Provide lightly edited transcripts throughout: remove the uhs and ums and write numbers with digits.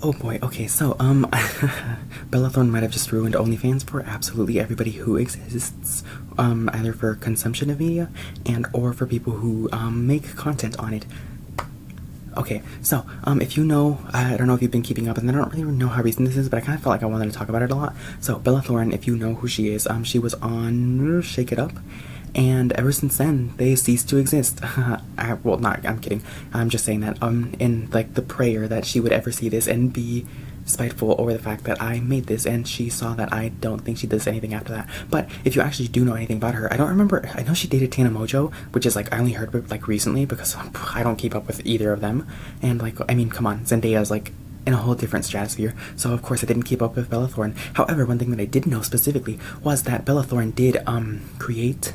Oh boy, okay, so, Bella Thorne might have just ruined OnlyFans for absolutely everybody who exists, either for consumption of media and or for people who, make content on it. Okay, so, if you know, I don't know if you've been keeping up, and I don't really know how recent this is, but I kind of felt like I wanted to talk about it a lot. So, Bella Thorne, if you know who she is, she was on Shake It Up, and ever since then, they ceased to exist. I'm kidding. I'm just saying that, in, like, the prayer that she would ever see this and be spiteful over the fact that I made this, and she saw that I don't think she does anything after that. But if you actually do know anything about her, I don't remember. I know she dated Tana Mojo, which is, like, I only heard of it, like, recently, because I don't keep up with either of them. And, like, I mean, come on, Zendaya's, like, in a whole different stratosphere, so of course I didn't keep up with Bella Thorne. However, one thing that I did know specifically was that Bella Thorne did, create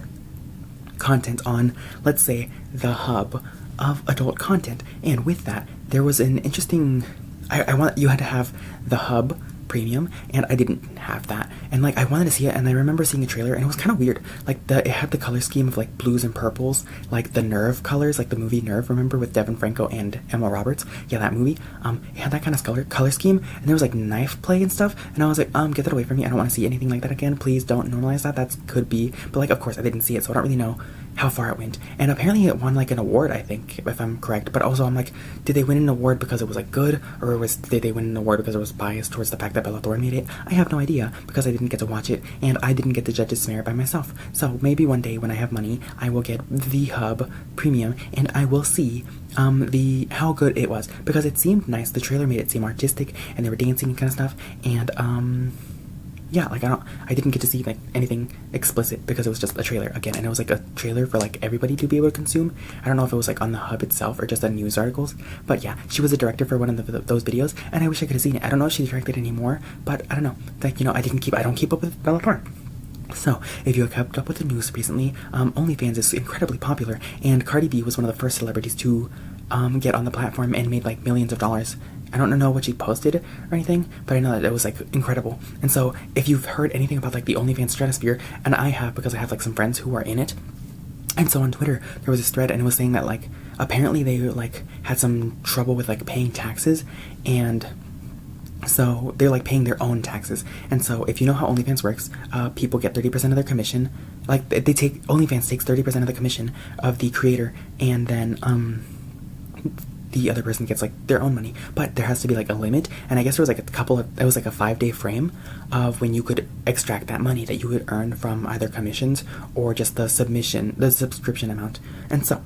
content on, let's say, the hub of adult content, and with that there was an interesting, I want, you had to have the hub premium, and I didn't have that, and like I wanted to see it, and I remember seeing a trailer, and it was kind of weird. Like it had the color scheme of like blues and purples, like the Nerve colors, like the movie Nerve, remember, with Devin Franco and Emma Roberts? Yeah, that movie. It had that kind of color scheme, and there was like knife play and stuff, and I was like, get that away from me. I don't want to see anything like that again. Please don't normalize that. That could be, but like, of course I didn't see it, so I don't really know how far it went. And apparently it won like an award, I think, if I'm correct. But also I'm like, did they win an award because it was like good, or did they win an award because it was biased towards the fact that Bella Thorne made it? I have no idea, because I didn't get to watch it, and I didn't get to judge its merit by myself. So maybe one day when I have money, I will get the hub premium, and I will see how good it was, because it seemed nice. The trailer made it seem artistic, and they were dancing and kind of stuff, and yeah, like I didn't get to see like anything explicit because it was just a trailer again, and it was like a trailer for like everybody to be able to consume. I don't know if it was like on the hub itself or just on news articles, but yeah, she was a director for one of those videos, and I wish I could have seen it. I don't know if she directed anymore, but I don't know. Like, you know, I don't keep up with Bella Thorne. So, if you have kept up with the news recently, OnlyFans is incredibly popular, and Cardi B was one of the first celebrities to get on the platform and made like millions of dollars. I don't know what she posted or anything, but I know that it was like incredible. And so if you've heard anything about like the OnlyFans stratosphere, and I have, because I have like some friends who are in it, and so on Twitter there was this thread, and it was saying that like apparently they like had some trouble with like paying taxes, and so they're like paying their own taxes. And so if you know how OnlyFans works, people get 30% of their commission. Like OnlyFans takes 30% of the commission of the creator, and then the other person gets like their own money, but there has to be like a limit. And I guess there was like it was like a 5-day frame of when you could extract that money that you would earn from either commissions or just the subscription amount. And so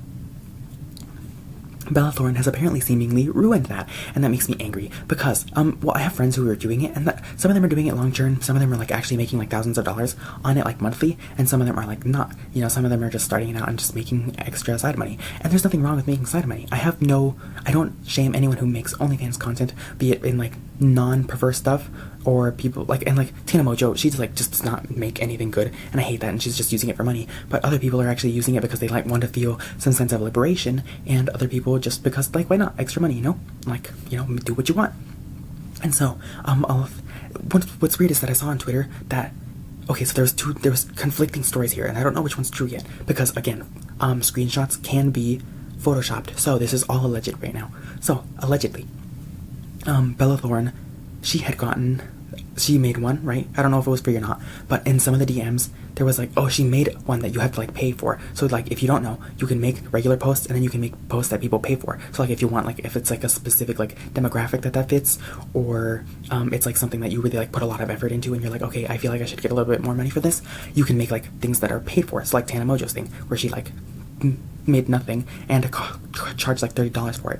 Bella Thorne has apparently seemingly ruined that, and that makes me angry because, well, I have friends who are doing it, and some of them are doing it long term, some of them are like actually making like thousands of dollars on it like monthly, and some of them are like not, you know, some of them are just starting it out and just making extra side money, and there's nothing wrong with making side money. I don't shame anyone who makes OnlyFans content, be it in like non-perverse stuff, or people like, and like Tana Mojo, she's like just does not make anything good, and I hate that, and she's just using it for money. But other people are actually using it because they like want to feel some sense of liberation, and other people just because like, why not, extra money, you know, like, you know, do what you want. And so what's weird is that I saw on Twitter that, okay, so there was conflicting stories here, and I don't know which one's true yet, because again, screenshots can be photoshopped, so this is all alleged right now. So allegedly, Bella Thorne, she made one, right? I don't know if it was free or not, but in some of the DMs, there was like, oh, she made one that you have to like pay for. So like, if you don't know, you can make regular posts, and then you can make posts that people pay for. So like, if you want, like, if it's like a specific like demographic that fits, or it's like something that you really like put a lot of effort into, and you're like, okay, I feel like I should get a little bit more money for this, you can make like things that are paid for. So like Tana Mojo's thing, where she like made nothing and charged like $30 for it.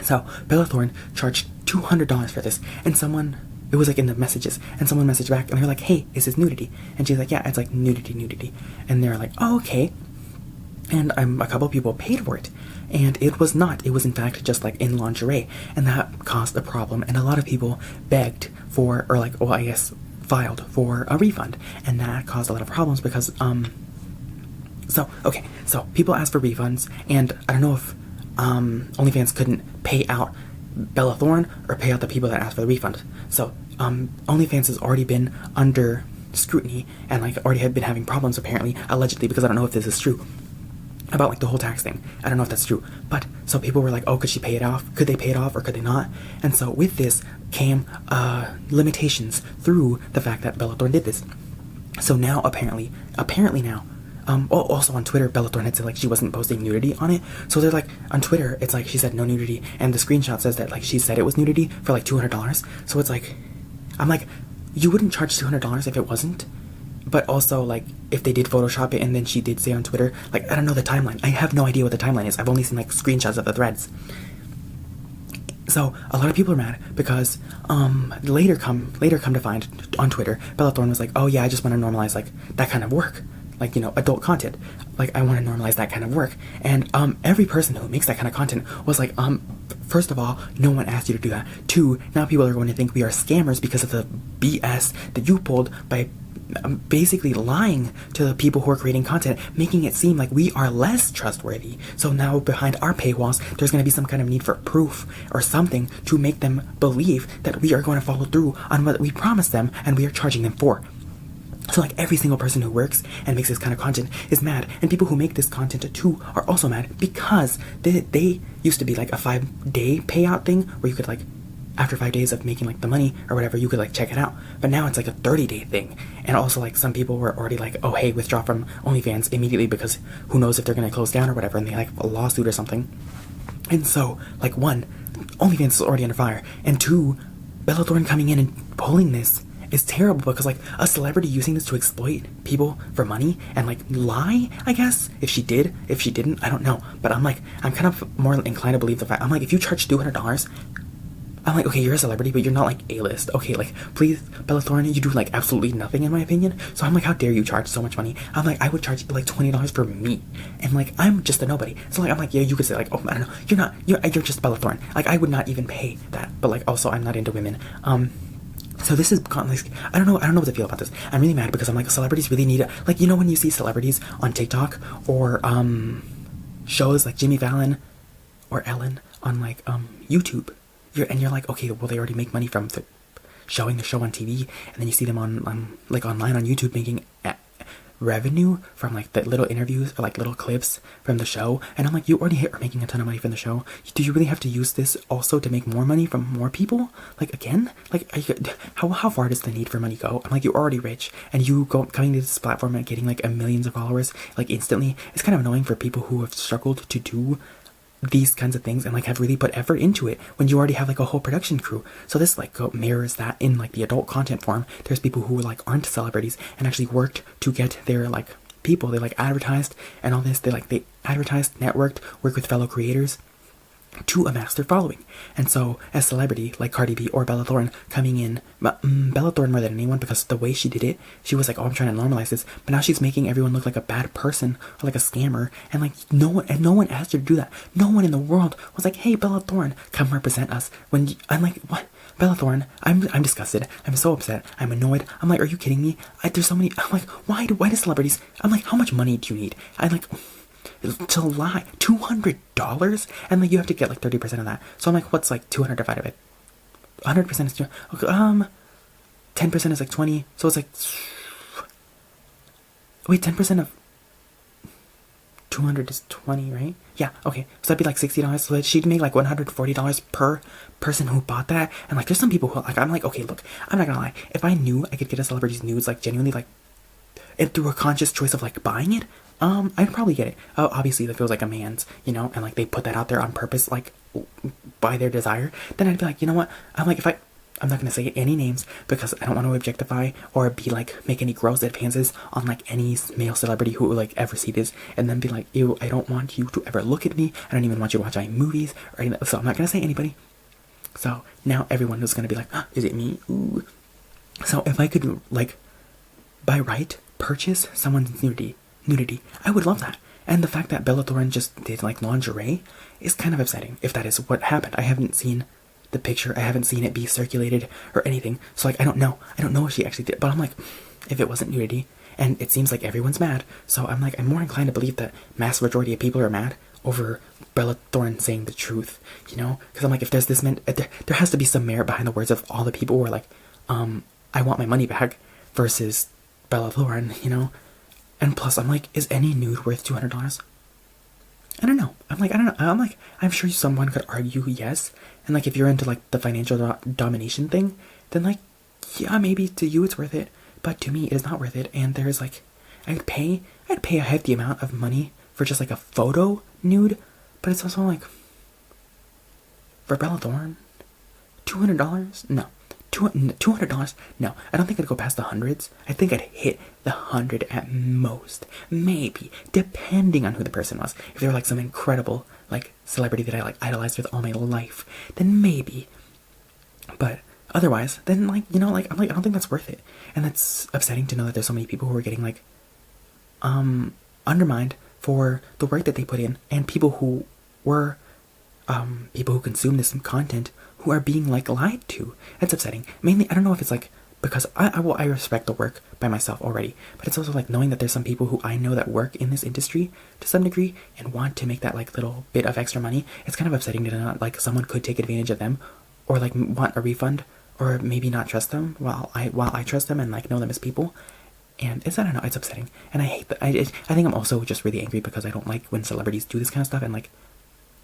So Bella Thorne charged $200 for this, and it was like in the messages, and someone messaged back, and they're like, hey, is this nudity? And she's like, yeah, it's like nudity. And they're like, oh, okay. And a couple people paid for it, and it was not. It was in fact just like in lingerie, and that caused a problem, and a lot of people begged for, or like, well, I guess filed for a refund, and that caused a lot of problems because, so people asked for refunds, and I don't know if OnlyFans couldn't pay out Bella Thorne or pay out the people that asked for the refund. So OnlyFans has already been under scrutiny, and like already had been having problems, apparently, allegedly, because I don't know if this is true. about like the whole tax thing. I don't know if that's true, but so people were like, oh, could she pay it off? Could they pay it off or could they not? And so with this came limitations through the fact that Bella Thorne did this. So now apparently now, also on Twitter, Bella Thorne had said like she wasn't posting nudity on it. So they're like, on Twitter, it's like she said no nudity, and the screenshot says that like she said it was nudity for like $200. So it's like, I'm like, you wouldn't charge $200 if it wasn't. But also, like, if they did Photoshop it and then she did say on Twitter, like, I don't know the timeline. I have no idea what the timeline is. I've only seen, like, screenshots of the threads. So, a lot of people are mad because, later come to find on Twitter, Bella Thorne was like, oh yeah, I just want to normalize, like, that kind of work. Like, you know, adult content. Like, I want to normalize that kind of work. And, every person who makes that kind of content was like, first of all, no one asked you to do that. 2, now people are going to think we are scammers because of the BS that you pulled by basically lying to the people who are creating content, making it seem like we are less trustworthy. So now behind our paywalls, there's going to be some kind of need for proof or something to make them believe that we are going to follow through on what we promised them and we are charging them for. So like every single person who works and makes this kind of content is mad, and people who make this content too are also mad because they used to be like a 5-day payout thing where you could like, after 5 days of making like the money or whatever, you could like check it out. But now it's like a 30-day thing. And also like some people were already like, oh hey, withdraw from OnlyFans immediately because who knows if they're gonna close down or whatever, and they like a lawsuit or something. And so like 1, OnlyFans is already under fire, and 2, Bella Thorne coming in and pulling this is terrible because like a celebrity using this to exploit people for money and like lie, I guess, if she didn't, I don't know. But I'm kind of more inclined to believe the fact, I'm like, if you charge $200, I'm like, okay, you're a celebrity, but you're not like A-list. Okay, like, please, Bella Thorne, you do like absolutely nothing in my opinion. So I'm like, how dare you charge so much money? I'm like, I would charge like $20 for me, and like I'm just a nobody. So like I'm like, yeah, you could say like, oh, I don't know, you're just Bella Thorne. Like I would not even pay that. But like also I'm not into women. So this is like, I don't know what to feel about this. I'm really mad because I'm like, celebrities really need it. Like, you know when you see celebrities on TikTok or shows like Jimmy Fallon or Ellen on like YouTube. You're like, okay, well they already make money from showing the show on TV, and then you see them on like online on YouTube making revenue from like the little interviews or like little clips from the show, and I'm like, you already are making a ton of money from the show. Do you really have to use this also to make more money from more people? Like again, like how far does the need for money go? I'm like, you're already rich, and you coming to this platform and getting like millions of followers like instantly. It's kind of annoying for people who have struggled to do these kinds of things and like have really put effort into it when you already have like a whole production crew. So this like mirrors that in like the adult content form. There's people who like aren't celebrities and actually worked to get their like people. They like advertised and all this. They advertised, networked, work with fellow creators to amass their following. And so as celebrity like Cardi B or Bella Thorne coming in, Bella Thorne more than anyone, because the way she did it, she was like, oh, I'm trying to normalize this, but now she's making everyone look like a bad person or like a scammer, and like no one asked her to do that. No one in the world was like, hey, Bella Thorne, come represent us. I'm like, what? Bella Thorne, I'm disgusted. I'm so upset. I'm annoyed. I'm like, are you kidding me? There's so many. I'm like, why do celebrities? I'm like, how much money do you need? I'm like, to lie, $200, and like you have to get like 30% of that. So I'm like, what's like 200 divided by 100% is 2. Okay, 10% is like 20. So it's like, wait, 10% of 200 is 20, right? Yeah, okay. So that'd be like $60. So that she'd make like $140 per person who bought that. And like, there's some people who like, I'm like, okay, look, I'm not gonna lie. If I knew I could get a celebrity's nudes like genuinely like, and through a conscious choice of like buying it, I'd probably get it. Obviously, that feels like a man's, you know, and like they put that out there on purpose, like by their desire. Then I'd be like, you know what? I'm like, I'm not gonna say any names because I don't want to objectify or be like make any gross advances on like any male celebrity who will like ever see this and then be like, ew, I don't want you to ever look at me. I don't even want you to watch my movies or anything. So I'm not gonna say anybody. So now everyone is gonna be like, is it me? Ooh. So if I could like by right purchase someone's nudity, I would love that. And the fact that Bella Thorne just did like lingerie is kind of upsetting if that is what happened. I haven't seen the picture, I haven't seen it be circulated or anything, so like I don't know if she actually did. But I'm like, if it wasn't nudity, and it seems like everyone's mad, so I'm like, I'm more inclined to believe that mass majority of people are mad over Bella Thorne saying the truth, you know? Because I'm like, if there's this there has to be some merit behind the words of all the people who are like, I want my money back, versus Bella Thorne, you know? And plus, I'm like, is any nude worth $200? I don't know. I don't know. I'm sure someone could argue yes. And like, if you're into like the financial domination thing, then like, yeah, maybe to you it's worth it. But to me, it is not worth it. And there's like, I'd pay a hefty amount of money for just like a photo nude. But it's also like, for Bella Thorne, $200? No. $200? No. I don't think I'd go past the hundreds. I think I'd hit the 100 at most. Maybe. Depending on who the person was. If they were like some incredible like celebrity that I like idolized with all my life, then maybe. But otherwise, then like, you know, like I'm like, I don't think that's worth it. And that's upsetting to know that there's so many people who are getting like undermined for the work that they put in, and people who were people who consume this content who are being like lied to. It's upsetting. Mainly, I don't know if it's like because I respect the work by myself already, but it's also like knowing that there's some people who I know that work in this industry to some degree and want to make that like little bit of extra money. It's kind of upsetting to know like someone could take advantage of them, or like want a refund, or maybe not trust them while I trust them and like know them as people. And it's, I don't know, it's upsetting, and I hate that. I think I'm also just really angry because I don't like when celebrities do this kind of stuff and like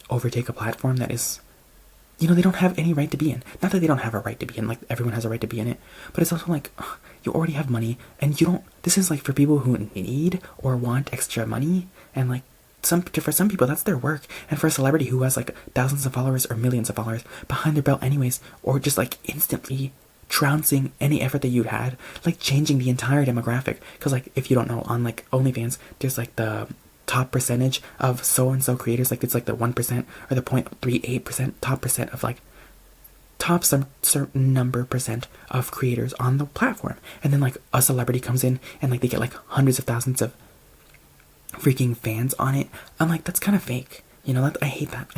overtake a platform that is, you know, they don't have any right to be in. Not that they don't have a right to be in, like everyone has a right to be in it, but it's also like, ugh, you already have money, and you don't, this is like for people who need or want extra money, and like for some people that's their work, and for a celebrity who has like thousands of followers or millions of followers behind their belt anyways, or just like instantly trouncing any effort that you had, like changing the entire demographic. Because like, if you don't know, on like OnlyFans, there's like the top percentage of so-and-so creators, like it's like the 1% or the 0.38% top percent of like top some certain number percent of creators on the platform. And then like a celebrity comes in and like they get like hundreds of thousands of freaking fans on it. I'm like, that's kind of fake, you know. I hate that.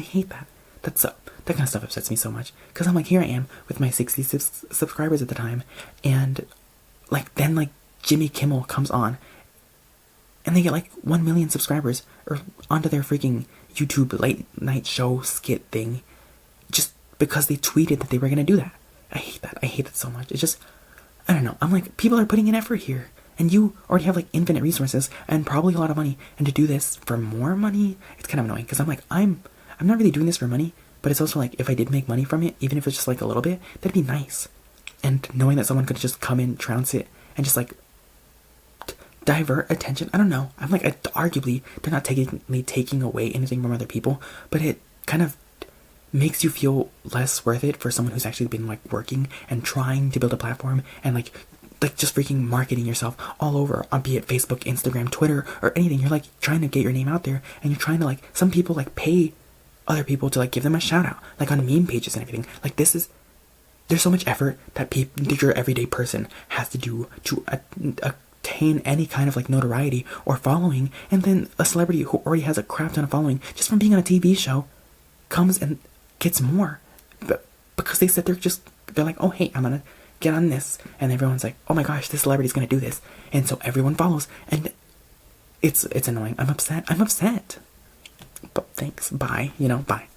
That kind of stuff upsets me so much, because I'm like, here I am with my 60 subscribers at the time, and like then like Jimmy Kimmel comes on and they get like 1 million subscribers or onto their freaking YouTube late night show skit thing just because they tweeted that they were gonna do that. I hate that so much. It's just, I don't know. I'm like, people are putting in effort here, and you already have like infinite resources and probably a lot of money, and to do this for more money, it's kind of annoying, because I'm like, I'm not really doing this for money, but it's also like, if I did make money from it, even if it's just like a little bit, that'd be nice. And knowing that someone could just come in, trounce it, and just like divert attention, I don't know. I'm like, arguably, they're not taking away anything from other people, but it kind of makes you feel less worth it for someone who's actually been like working and trying to build a platform, and like just freaking marketing yourself all over, be it Facebook, Instagram, Twitter, or anything. You're like trying to get your name out there, and you're trying to like, some people like pay other people to like give them a shout out, like on meme pages and everything. Like there's so much effort that your everyday person has to do to attain any kind of like notoriety or following, and then a celebrity who already has a crap ton of following just from being on a TV show comes and gets more, but because they're like, oh hey, I'm gonna get on this, and everyone's like, oh my gosh, this celebrity's gonna do this, and so everyone follows, and it's annoying. I'm upset. But thanks, bye, bye.